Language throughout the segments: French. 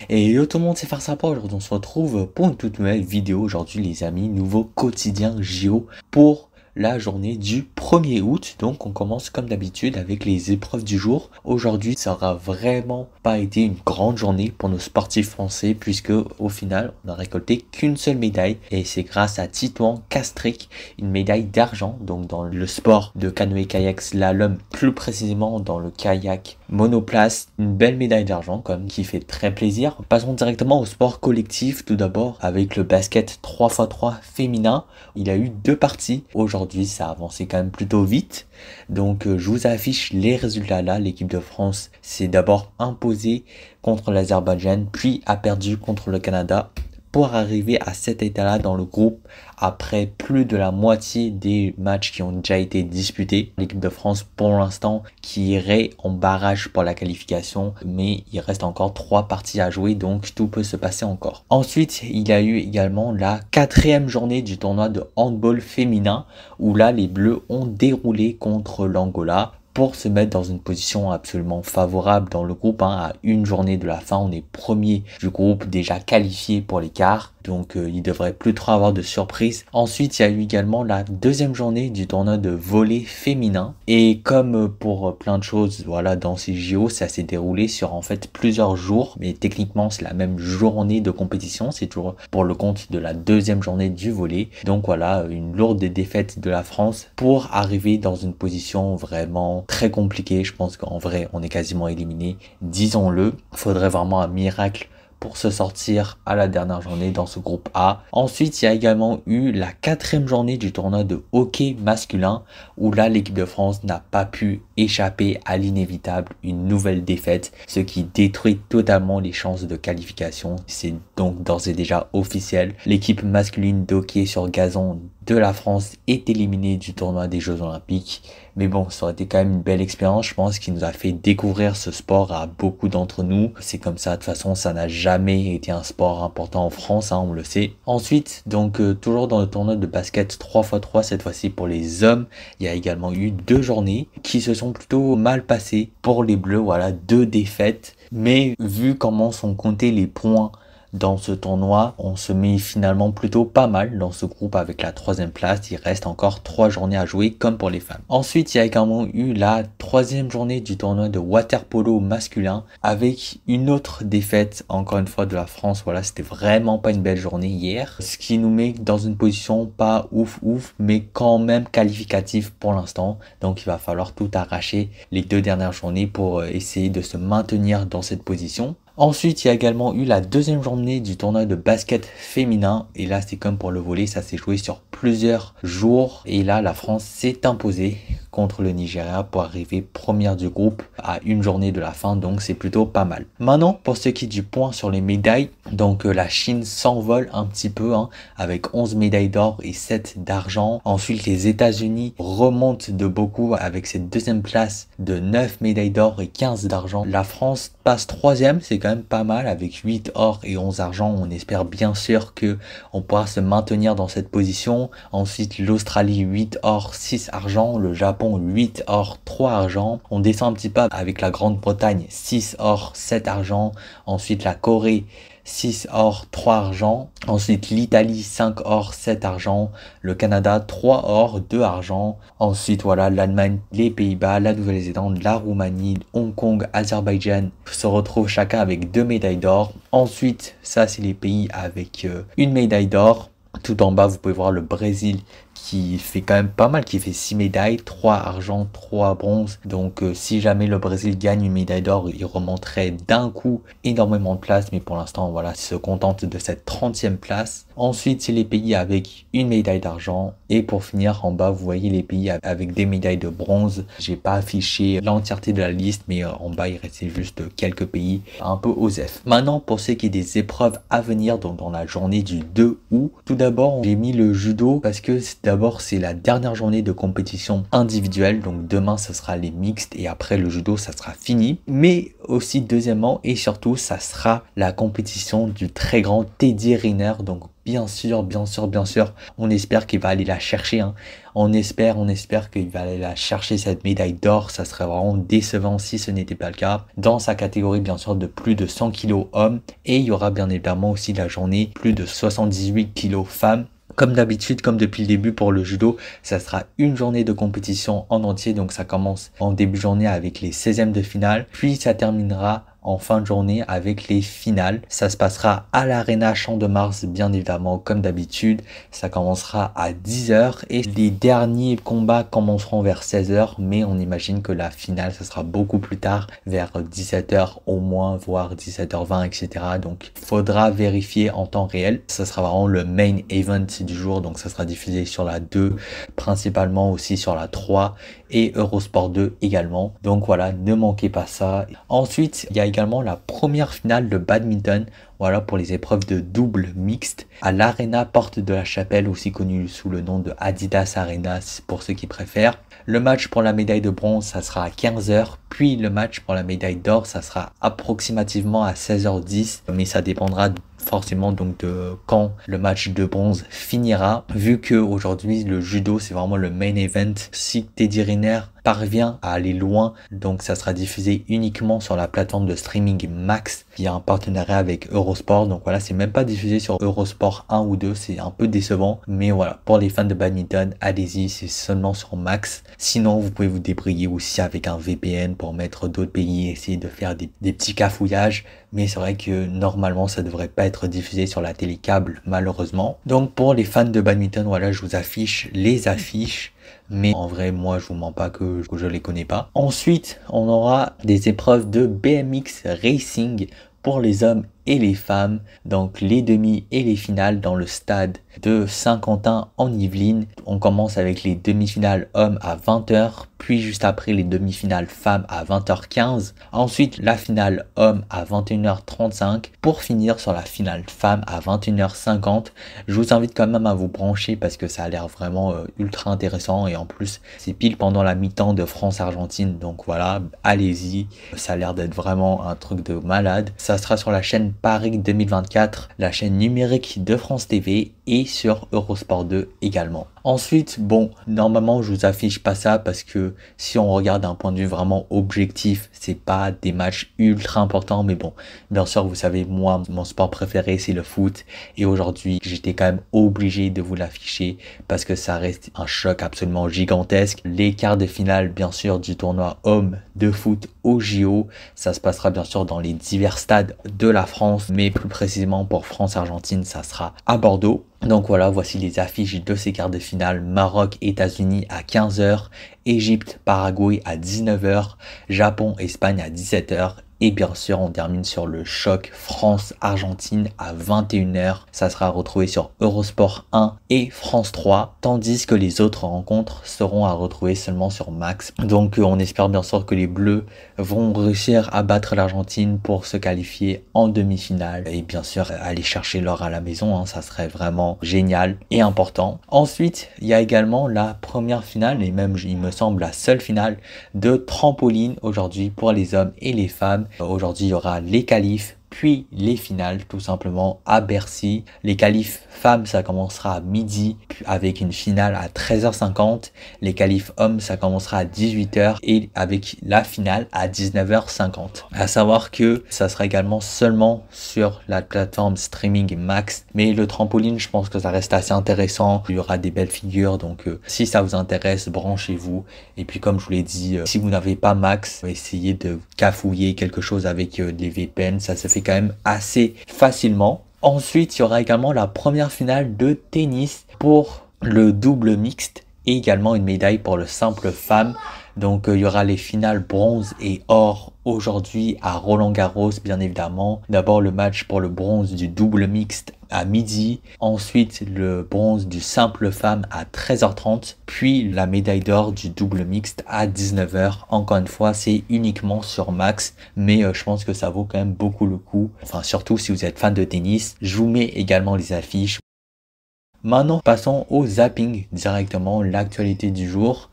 Et yo tout le monde, c'est Farsapa. Aujourd'hui on se retrouve pour une toute nouvelle vidéo. Aujourd'hui les amis, nouveau quotidien JO pour la journée du 1er août. Donc on commence comme d'habitude avec les épreuves du jour. Aujourd'hui ça aura vraiment pas été une grande journée pour nos sportifs français, puisque au final on n'a récolté qu'une seule médaille. Et c'est grâce à Titouan Castries, une médaille d'argent. Donc dans le sport de canoë-kayak slalom, plus précisément dans le kayak monoplace, une belle médaille d'argent quand même qui fait très plaisir. Passons directement au sport collectif tout d'abord avec le basket 3x3 féminin. Il y a eu deux parties. Aujourd'hui ça a avancé quand même plutôt vite. Donc je vous affiche les résultats là. L'équipe de France s'est d'abord imposée contre l'Azerbaïdjan, puis a perdu contre le Canada, pour arriver à cet état-là dans le groupe après plus de la moitié des matchs qui ont déjà été disputés. L'équipe de France pour l'instant qui irait en barrage pour la qualification, mais il reste encore 3 parties à jouer, donc tout peut se passer encore. Ensuite, il y a eu également la 4e journée du tournoi de handball féminin, où là les Bleus ont déroulé contre l'Angola pour se mettre dans une position absolument favorable dans le groupe. À une journée de la fin, on est premier du groupe, déjà qualifié pour les quarts. Donc il devrait plus trop avoir de surprises. Ensuite, il y a eu également la 2e journée du tournoi de volley féminin. Et comme pour plein de choses, voilà, dans ces JO, ça s'est déroulé sur en fait plusieurs jours. Mais techniquement, c'est la même journée de compétition. C'est toujours pour le compte de la 2e journée du volley. Donc voilà, une lourde défaite de la France pour arriver dans une position vraiment très compliquée. Je pense qu'en vrai, on est quasiment éliminé. Disons-le, il faudrait vraiment un miracle pour se sortir à la dernière journée dans ce groupe A. Ensuite, il y a également eu la 4e journée du tournoi de hockey masculin, où là, l'équipe de France n'a pas pu échapper à l'inévitable, une nouvelle défaite, ce qui détruit totalement les chances de qualification. C'est donc d'ores et déjà officiel. L'équipe masculine d'hockey sur gazon de la France est éliminée du tournoi des Jeux Olympiques. Mais bon, ça aurait été quand même une belle expérience, je pense, qui nous a fait découvrir ce sport à beaucoup d'entre nous. C'est comme ça, de toute façon, ça n'a jamais été un sport important en France, on le sait. Ensuite, donc, toujours dans le tournoi de basket 3x3, cette fois-ci pour les hommes, il y a également eu 2 journées qui se sont plutôt mal passées pour les Bleus. Voilà, 2 défaites. Mais vu comment sont comptés les points dans ce tournoi, on se met finalement plutôt pas mal dans ce groupe avec la 3e place. Il reste encore 3 journées à jouer comme pour les femmes. Ensuite, il y a également eu la 3e journée du tournoi de water-polo masculin avec une autre défaite encore une fois de la France. Voilà, c'était vraiment pas une belle journée hier, ce qui nous met dans une position pas ouf mais quand même qualificatif pour l'instant. Donc il va falloir tout arracher les 2 dernières journées pour essayer de se maintenir dans cette position. Ensuite, il y a également eu la 2e journée du tournoi de basket féminin. Et là, c'est comme pour le volley, ça s'est joué sur plusieurs jours. Et là, la France s'est imposée contre le Nigeria pour arriver première du groupe à une journée de la fin. Donc, c'est plutôt pas mal. Maintenant, pour ce qui est du point sur les médailles, donc la Chine s'envole un petit peu avec 11 médailles d'or et 7 d'argent. Ensuite, les États-Unis remontent de beaucoup avec cette 2e place de 9 médailles d'or et 15 d'argent. La France passe 3e, c'est quand même pas mal avec 8 or et 11 argent. On espère bien sûr que on pourra se maintenir dans cette position. Ensuite, l'Australie 8 or 6 argent, le Japon 8 or 3 argent. On descend un petit peu avec la Grande-Bretagne 6 or 7 argent. Ensuite, la Corée 6 or, 3 argent. Ensuite, l'Italie, 5 or, 7 argent. Le Canada, 3 or, 2 argent. Ensuite, voilà, l'Allemagne, les Pays-Bas, la Nouvelle-Zélande, la Roumanie, Hong Kong, Azerbaïdjan se retrouvent chacun avec 2 médailles d'or. Ensuite, ça, c'est les pays avec une médaille d'or. Tout en bas, vous pouvez voir le Brésil qui fait quand même pas mal, qui fait 6 médailles, 3 argent, 3 bronze. Donc si jamais le Brésil gagne une médaille d'or, il remonterait d'un coup énormément de place. Mais pour l'instant, voilà, il se contente de cette 30e place. Ensuite, c'est les pays avec une médaille d'argent. Et pour finir, en bas, vous voyez les pays avec des médailles de bronze. J'ai pas affiché l'entièreté de la liste, mais en bas, il restait juste quelques pays un peu osef. Maintenant, pour ce qui est des épreuves à venir, donc dans la journée du 2 août, tout d'abord, j'ai mis le judo parce que d'abord, c'est la dernière journée de compétition individuelle. Donc demain, ça sera les mixtes et après le judo, ça sera fini. Mais aussi, deuxièmement et surtout, ça sera la compétition du très grand Teddy Riner. Donc bien sûr, on espère qu'il va aller la chercher, hein. On espère qu'il va aller la chercher, cette médaille d'or. Ça serait vraiment décevant si ce n'était pas le cas. Dans sa catégorie, bien sûr, de plus de 100 kg hommes. Et il y aura bien évidemment aussi la journée plus de 78 kg femmes. Comme d'habitude, comme depuis le début pour le judo, ça sera une journée de compétition en entier. Donc ça commence en début de journée avec les 16e de finale. Puis ça terminera en fin de journée avec les finales. Ça se passera à l'Arena Champ de Mars, bien évidemment, comme d'habitude. Ça commencera à 10 h et les derniers combats commenceront vers 16 h. Mais on imagine que la finale, ça sera beaucoup plus tard, vers 17 h au moins, voire 17 h 20, etc. Donc, il faudra vérifier en temps réel. Ça sera vraiment le main event du jour. Donc, ça sera diffusé sur la 2, principalement aussi sur la 3 et Eurosport 2 également. Donc voilà, ne manquez pas ça. Ensuite, il y a également la première finale de badminton. Voilà, pour les épreuves de double mixte à l'Arena Porte de la Chapelle, aussi connu sous le nom de Adidas Arena pour ceux qui préfèrent. Le match pour la médaille de bronze, ça sera à 15 h. Puis le match pour la médaille d'or, ça sera approximativement à 16 h 10. Mais ça dépendra forcément donc de quand le match de bronze finira, vu que aujourd'hui le judo c'est vraiment le main event. Si Teddy Riner parvient à aller loin, donc ça sera diffusé uniquement sur la plateforme de streaming Max qui a un partenariat avec Eurosport. Donc voilà, c'est même pas diffusé sur Eurosport 1 ou 2, c'est un peu décevant, mais voilà, pour les fans de badminton, allez-y, c'est seulement sur Max. Sinon vous pouvez vous débrouiller aussi avec un VPN pour mettre d'autres pays, essayer de faire des petits cafouillages, mais c'est vrai que normalement ça devrait pas être diffusé sur la télé câble malheureusement. Donc pour les fans de badminton, voilà, je vous affiche les affiches. Mais en vrai, moi, je vous mens pas que je les connais pas. Ensuite, on aura des épreuves de BMX Racing pour les hommes et les femmes, donc les demi et les finales dans le stade de Saint-Quentin en Yvelines. On commence avec les demi-finales hommes à 20 h, puis juste après les demi-finales femmes à 20 h 15. Ensuite la finale hommes à 21 h 35 pour finir sur la finale femmes à 21 h 50. Je vous invite quand même à vous brancher parce que ça a l'air vraiment ultra intéressant et en plus c'est pile pendant la mi-temps de France-Argentine, donc voilà, allez-y, ça a l'air d'être vraiment un truc de malade. Ça sera sur la chaîne Paris 2024, la chaîne numérique de France TV et sur Eurosport 2 également. Ensuite, bon, normalement je vous affiche pas ça parce que si on regarde d'un point de vue vraiment objectif, c'est pas des matchs ultra importants, mais bon, bien sûr vous savez, moi mon sport préféré c'est le foot et aujourd'hui j'étais quand même obligé de vous l'afficher parce que ça reste un choc absolument gigantesque. Les quarts de finale bien sûr du tournoi homme de foot au JO, ça se passera bien sûr dans les divers stades de la France, mais plus précisément pour France-Argentine, ça sera à Bordeaux. Donc voilà, voici les affiches de ces quarts de finale. Maroc, États-Unis à 15 h, Égypte, Paraguay à 19 h, Japon, Espagne à 17 h. Et bien sûr, on termine sur le choc France-Argentine à 21 h. Ça sera retrouvé sur Eurosport 1 et France 3, tandis que les autres rencontres seront à retrouver seulement sur Max. Donc on espère bien sûr que les Bleus vont réussir à battre l'Argentine pour se qualifier en demi-finale. Et bien sûr, aller chercher l'or à la maison, hein, ça serait vraiment génial et important. Ensuite, il y a également la première finale, et même il me semble la seule finale de trampoline aujourd'hui pour les hommes et les femmes. Aujourd'hui, il y aura les qualifs, puis les finales tout simplement à Bercy. Les qualifs femmes, ça commencera à midi avec une finale à 13 h 50. Les qualifs hommes, ça commencera à 18 h et avec la finale à 19 h 50. À savoir que ça sera également seulement sur la plateforme streaming Max. Mais le trampoline, je pense que ça reste assez intéressant. Il y aura des belles figures, donc si ça vous intéresse, branchez-vous. Et puis comme je vous l'ai dit, si vous n'avez pas Max, essayez de cafouiller quelque chose avec des VPN. Ça se fait quand même assez facilement. Ensuite, il y aura également la première finale de tennis pour le double mixte et également une médaille pour le simple femme. Donc il y aura les finales bronze et or aujourd'hui à Roland-Garros bien évidemment. D'abord le match pour le bronze du double mixte à midi, ensuite le bronze du simple femme à 13 h 30, puis la médaille d'or du double mixte à 19 h. Encore une fois, c'est uniquement sur Max, mais je pense que ça vaut quand même beaucoup le coup. Enfin surtout si vous êtes fan de tennis. Je vous mets également les affiches. Maintenant, passons au zapping directement, l'actualité du jour.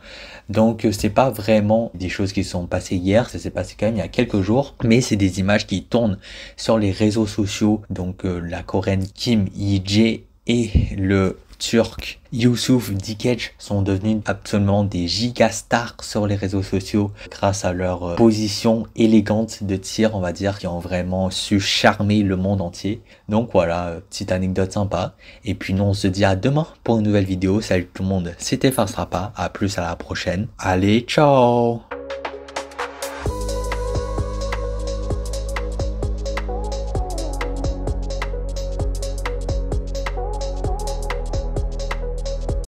Donc, c'est pas vraiment des choses qui sont passées hier, ça s'est passé quand même il y a quelques jours, mais c'est des images qui tournent sur les réseaux sociaux. Donc, la Coréenne Kim Hee-jae et le Turc Yusuf Dikec sont devenus absolument des gigastars sur les réseaux sociaux grâce à leur position élégante de tir, on va dire, qui ont vraiment su charmer le monde entier. Donc voilà, petite anecdote sympa. Et puis nous on se dit à demain pour une nouvelle vidéo. Salut tout le monde, c'était Farsrapa, à plus à la prochaine. Allez, ciao!